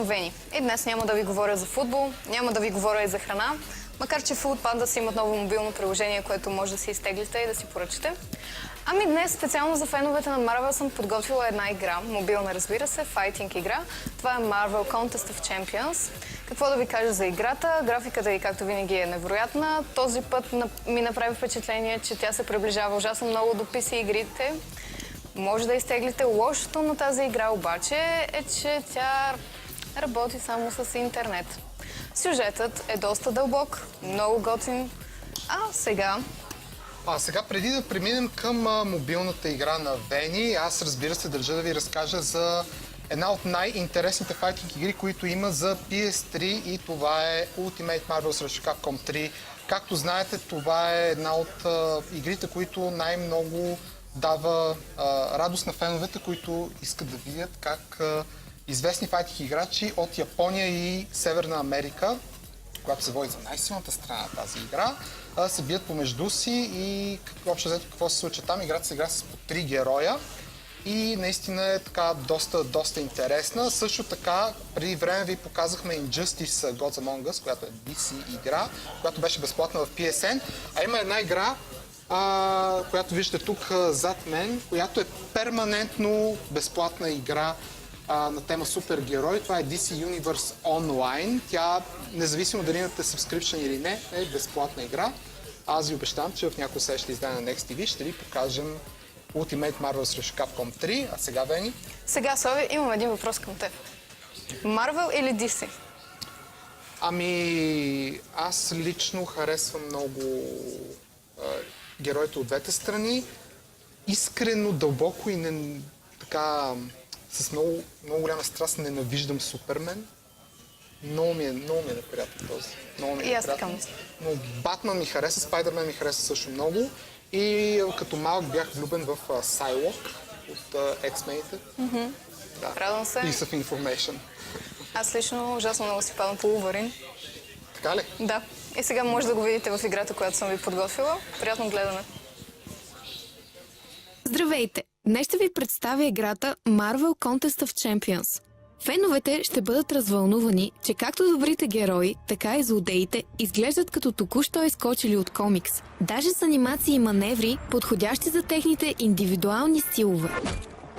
съм Вени и днес няма да ви говоря за футбол, няма да ви говоря и за храна, макар че Foodpanda си имат ново мобилно приложение, което може да си изтеглите и да си поръчате. Ами днес специално за феновете на Marvel съм подготвила една игра, мобилна разбира се, файтинг игра. Това е Marvel Contest of Champions. Какво да ви кажа за играта? Графиката и както винаги е невероятна. Този път ми направи впечатление, че тя се приближава ужасно много до PC игрите. Може да изтеглите. Лошото на тази игра обаче е, че тя работи само с интернет. Сюжетът е доста дълбок, много готин. Сега, преди да преминем към мобилната игра на Вени, аз разбира се държа да ви разкажа за една от най-интересните файтинг игри, които има за PS3 и това е Ultimate Marvel срещу Capcom 3. Както знаете, това е една от игрите, които най-много дава радост на феновете, които искат да видят как известни файтинг играчи от Япония и Северна Америка, която се води за най-силната страна на тази игра, се бият помежду си и общо взето какво се случва там. Играта се игра с по 3 героя и наистина е така доста интересна. Също така, преди време ви показахме Injustice Gods Among Us, която е DC игра, която беше безплатна в PSN, а има една игра, която виждате тук зад мен, която е перманентно безплатна игра на тема супергерой. Това е DC Universe Online. Тя, независимо дали имате subscription или не, е безплатна игра. Аз ви обещавам, че в някои следващи издания на Next TV ще ви покажем Ultimate Marvel срещу Capcom 3. А сега, Вени? Сега, Слави, имам един въпрос към теб. Marvel или DC? Ами, аз лично харесвам много героите от двете страни. Искрено, дълбоко и така с много голяма страст ненавиждам Супермен. Много ми е неприятен този. И аз така мисля. Но Батман ми хареса, Спайдермен ми хареса също много. И като малък бях влюбен в Сайлок от X-Men-ите. Да. Радвам се. Piece of information. Аз лично ужасно много си падам по Wolverine. Така ли? Да. И сега може да го видите в играта, която съм ви подготвила. Приятно гледане. Здравейте! Днес ще ви представя играта Marvel Contest of Champions. Феновете ще бъдат развълнувани, че както добрите герои, така и злодеите изглеждат като току-що изкочили от комикс. Даже с анимации и маневри, подходящи за техните индивидуални стилове.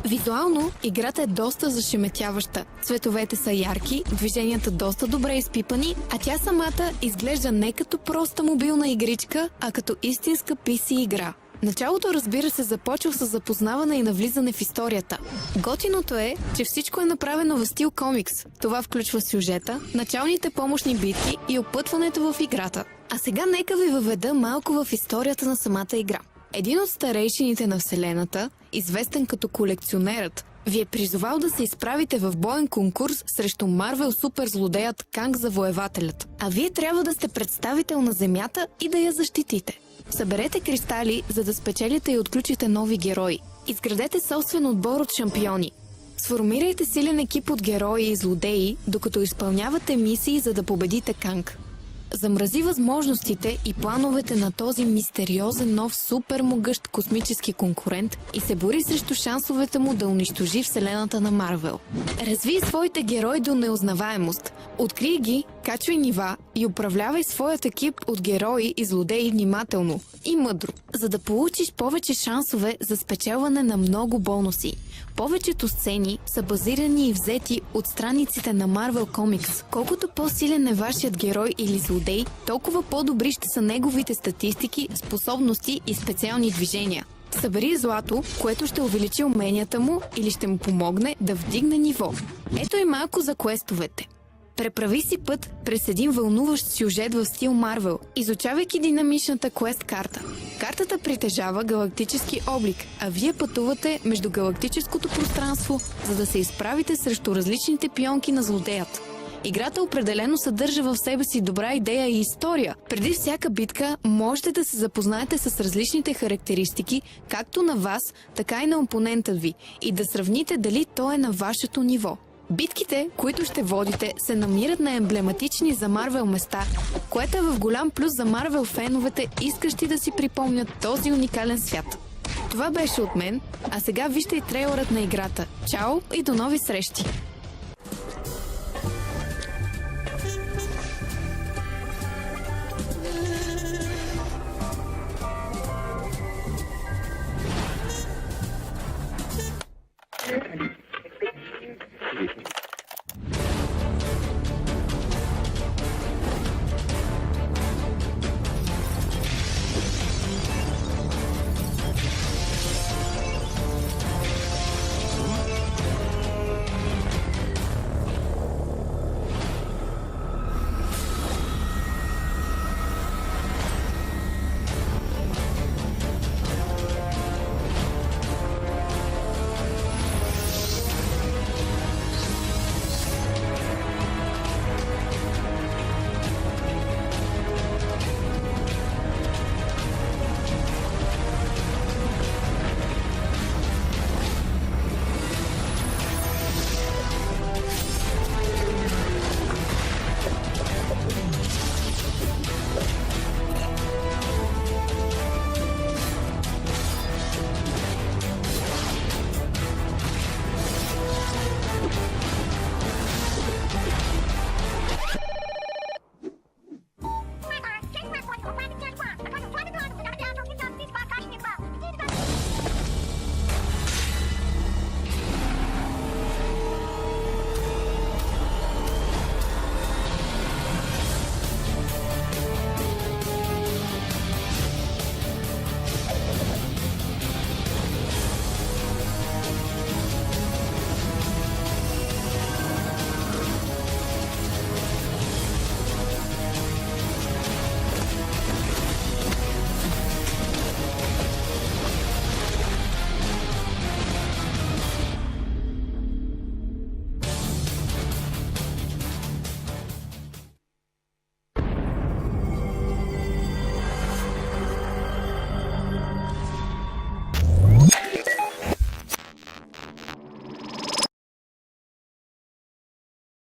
Визуално играта е доста зашеметяваща. Цветовете са ярки, движенията доста добре изпипани, а тя самата изглежда не като проста мобилна игричка, а като истинска PC игра. Началото, разбира се, започва с запознаване и навлизане в историята. Готиното е, че всичко е направено в стил комикс. Това включва сюжета, началните помощни битки и опътването в играта. А сега нека ви въведа малко в историята на самата игра. Един от старейшините на Вселената, известен като Колекционерът, ви е призовал да се изправите в боен конкурс срещу Марвел суперзлодеят Канг Завоевателят. А вие трябва да сте представител на Земята и да я защитите. Съберете кристали, за да спечелите и отключите нови герои. Изградете собствен отбор от шампиони. Сформирайте силен екип от герои и злодеи, докато изпълнявате мисии, за да победите Канг. Замрази възможностите и плановете на този мистериозен нов супер могъщ космически конкурент и се бори срещу шансовете му да унищожи вселената на Марвел. Разви своите герои до неузнаваемост. Открий ги, качвай нива и управлявай своят екип от герои и злодеи внимателно и мъдро, за да получиш повече шансове за спечелване на много бонуси. Повечето сцени са базирани и взети от страниците на Marvel Comics. Колкото по-силен е вашият герой или злодей, толкова по-добри ще са неговите статистики, способности и специални движения. Събери злато, което ще увеличи уменията му или ще му помогне да вдигне ниво. Ето и малко за квестовете. Преправи си път през един вълнуващ сюжет в стил Марвел, изучавайки динамичната квест карта. Картата притежава галактически облик, а вие пътувате между галактическото пространство, за да се изправите срещу различните пионки на злодеят. Играта определено съдържа в себе си добра идея и история. Преди всяка битка можете да се запознаете с различните характеристики, както на вас, така и на опонентът ви, и да сравните дали той е на вашето ниво. Битките, които ще водите, се намират на емблематични за Марвел места, което е в голям плюс за Марвел феновете, искащи да си припомнят този уникален свят. Това беше от мен, а сега вижте и трейлърът на играта. Чао и до нови срещи!